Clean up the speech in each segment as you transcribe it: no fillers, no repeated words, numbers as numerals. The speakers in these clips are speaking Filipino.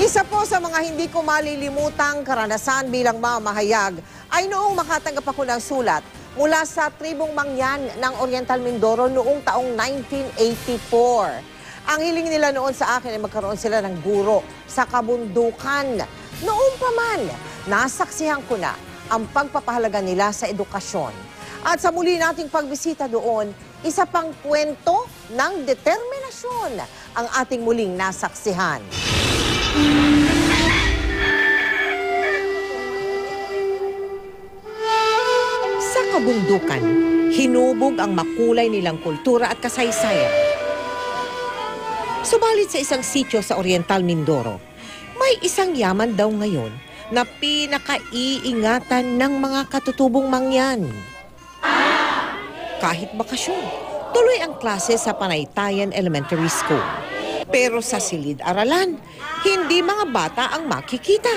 Isa po sa mga hindi ko malilimutang karanasan bilang mamahayag ay noong makatanggap ako ng sulat mula sa tribong Mangyan ng Oriental Mindoro noong taong 1984. Ang hiling nila noon sa akin ay magkaroon sila ng guro sa kabundukan. Noon pa man, nasaksihan ko na ang pagpapahalaga nila sa edukasyon. At sa muli nating pagbisita doon, isa pang kwento ng determinasyon ang ating muling nasaksihan. Sa kabundukan, hinubog ang makulay nilang kultura at kasaysayan. Subalit sa isang sitio sa Oriental Mindoro, may isang yaman daw ngayon na pinakaiingatan ng mga katutubong Mangyan. Kahit bakasyon, tuloy ang klase sa Panaytayan Elementary School. Pero sa silid-aralan, hindi mga bata ang makikita.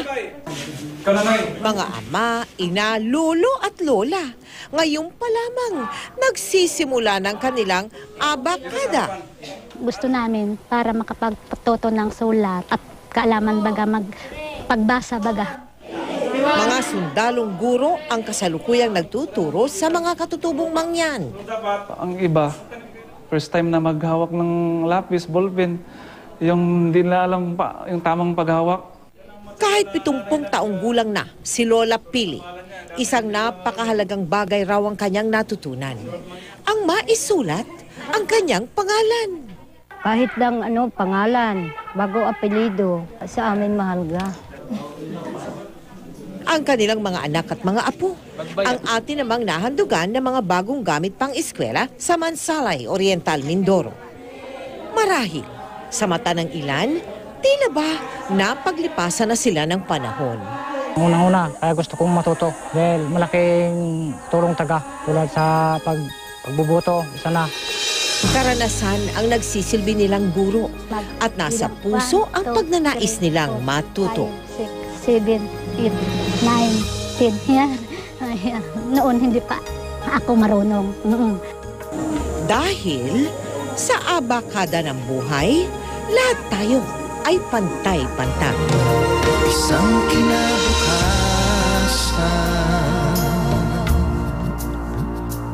Mga ama, ina, lolo at lola, ngayon pa lamang nagsisimula ng kanilang abakada. Gusto namin para makapagpatuto ng sulat at kaalaman baga magpagbasa baga. Mga sundalong guro ang kasalukuyang nagtuturo sa mga katutubong Mangyan. Ang iba, first time na maghawak ng lapis, ballpen, yung hindi na alam pa, yung tamang paghawak. Kahit 70 taong gulang na, si Lola Pili, isang napakahalagang bagay raw ang kanyang natutunan. Ang maisulat ang kanyang pangalan. Kahit lang pangalan, bago apelido, sa amin mahalaga. Ang kanilang mga anak at mga apo. Ang atin namang nahandugan ng mga bagong gamit pang eskwela sa Mansalay, Oriental Mindoro. Marahil, sa mata ng ilan, tila ba napaglipasan na sila ng panahon. Unang-una, kaya gusto kong matuto dahil malaking tulong tulad sa pagbubuto, isa na. Karanasan ang nagsisilbi nilang guro at nasa puso ang pagnanais nilang matuto. 5, 6, 7, 8, 9, 10. Yan. Noon hindi pa ako marunong. Dahil sa abakada ng buhay, lahat tayo ay pantay-pantay. Isang kinabukasan